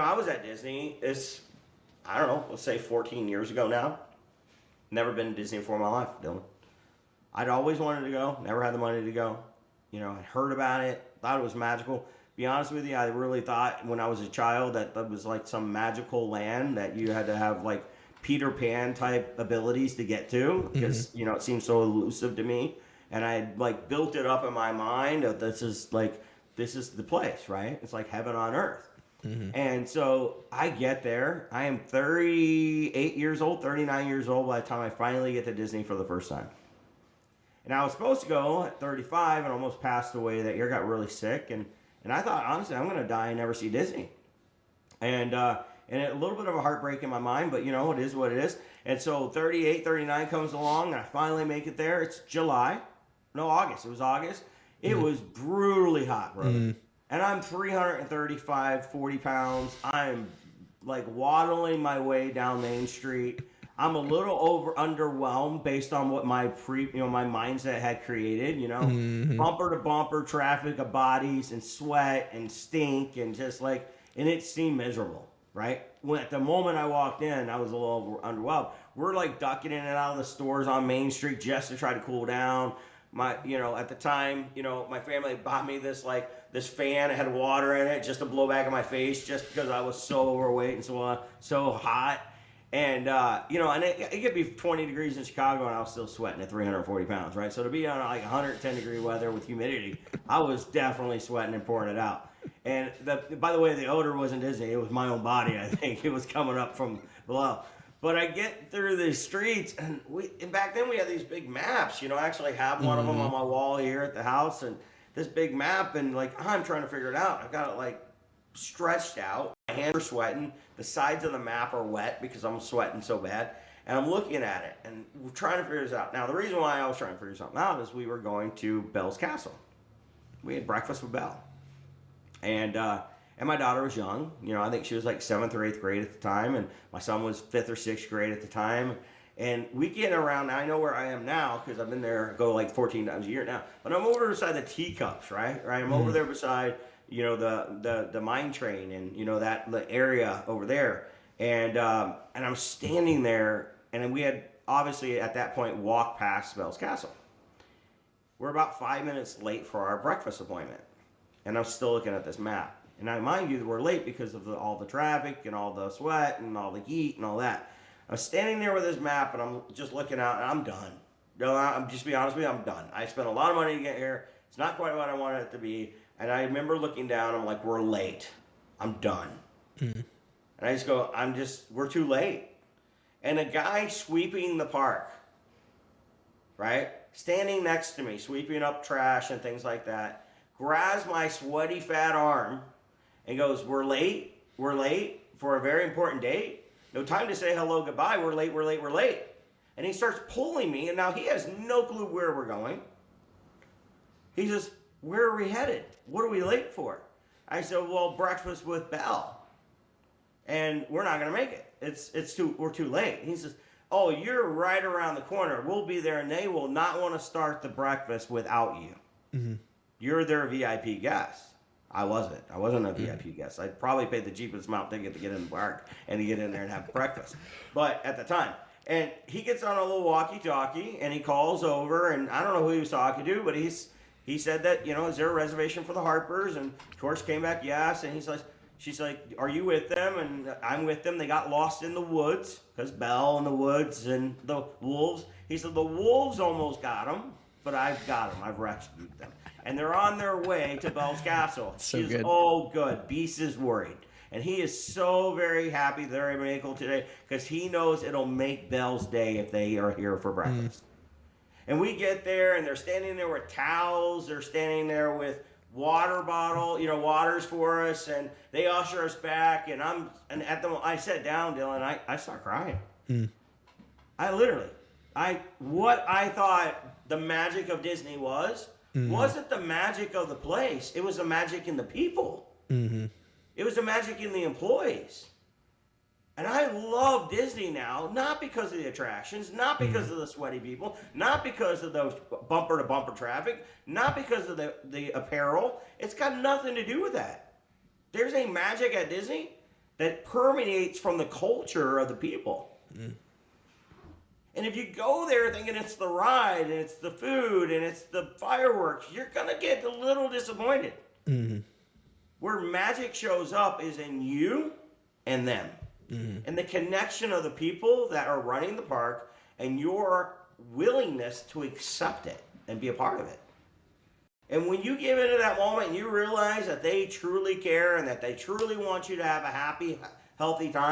I was at Disney. I don't know, let's say 14 years ago now. Never been to Disney before in my life, Dylan. I'd always wanted to go, never had the money to go. I heard about it, thought it was magical. Be honest with you, I really thought when I was a child that was like some magical land that you had to have like Peter Pan type abilities to get to because, it seems so elusive to me. And I had like built it up in my mind that this is the place, right? It's like heaven on earth. And so I get there. I am 38 years old, 39 years old by the time I finally get to Disney for the first time. And I was supposed to go at 35 and almost passed away that year, got really sick. And I thought, honestly, I'm going to die and never see Disney. And a little bit of a heartbreak in my mind, but it is what it is. And so 38, 39 comes along, and I finally make it there. It's July. No, August. It was August. It was brutally hot, brother. And I'm 335, 40 pounds. I'm like waddling my way down Main Street. I'm a little underwhelmed based on what my my mindset had created, bumper to bumper traffic of bodies and sweat and stink and just like, and it seemed miserable, right? When at the moment I walked in, I was a little underwhelmed. We're like ducking in and out of the stores on Main Street just to try to cool down. At the time, my family bought me this fan. It had water in it just to blow back in my face just because I was so overweight and so hot. And, and it could be 20 degrees in Chicago and I was still sweating at 340 pounds, right? So to be on like 110 degree weather with humidity, I was definitely sweating and pouring it out. And by the way, the odor wasn't Disney. It was my own body, I think. It was coming up from below. But I get through the streets, and back then we had these big maps. I actually have one of them on my wall here at the house, and this big map, and like I'm trying to figure it out. I've got it like stretched out. My hands are sweating. The sides of the map are wet because I'm sweating so bad. And I'm looking at it, and we're trying to figure this out. Now, the reason why I was trying to figure something out is we were going to Belle's Castle. We had breakfast with Belle. And my daughter was young. I think she was like 7th or 8th grade at the time. And my son was 5th or 6th grade at the time. And we get around, I know where I am now because I've been there, go like 14 times a year now. But I'm over beside the teacups, right? I'm over there beside, the mine train and, the area over there. And I'm standing there. And we had obviously at that point walked past Belle's Castle. We're about 5 minutes late for our breakfast appointment. And I'm still looking at this map. And I mind you that we're late because of all the traffic and all the sweat and all the heat and all that. I'm standing there with this map and I'm just looking out and I'm done. I'm just be honest with you, I'm done. I spent a lot of money to get here. It's not quite what I wanted it to be. And I remember looking down, I'm like, we're late. I'm done. And I just go, we're too late. And a guy sweeping the park, right? Standing next to me, sweeping up trash and things like that, grabs my sweaty fat arm and goes, we're late for a very important date. No time to say hello, goodbye, we're late. And he starts pulling me, and now he has no clue where we're going. He says, where are we headed? What are we late for? I said, well, breakfast with Belle. And we're not going to make it. We're too late. He says, oh, you're right around the corner. We'll be there, and they will not want to start the breakfast without you. You're their VIP guest. I wasn't. I wasn't a VIP guest. I probably paid the cheapest amount ticket to get in the park and to get in there and have breakfast. But at the time, and he gets on a little walkie-talkie and he calls over, and I don't know who he was talking to, but he said that, is there a reservation for the Harpers? And of course came back yes, and she's like, are you with them? And I'm with them. They got lost in the woods because Belle and the woods and the wolves. He said the wolves almost got them, but I've got them. I've rescued them. And they're on their way to Belle's Castle. So good. Oh, good. Beast is worried. And he is so very happy they're able today because he knows it'll make Belle's day if they are here for breakfast. And we get there, and they're standing there with towels. They're standing there with water bottle, waters for us. And they usher us back. And I sat down, Dylan, I start crying. What I thought the magic of Disney wasn't the magic of the place. It was the magic in the people. It was the magic in the employees. And I love Disney now, not because of the attractions, not because of the sweaty people, not because of those bumper-to-bumper traffic, not because of the apparel. It's got nothing to do with that. There's a magic at Disney that permeates from the culture of the people. And if you go there thinking it's the ride and it's the food and it's the fireworks, you're going to get a little disappointed. Where magic shows up is in you and them. And the connection of the people that are running the park and your willingness to accept it and be a part of it. And when you give into that moment and you realize that they truly care and that they truly want you to have a happy, healthy time,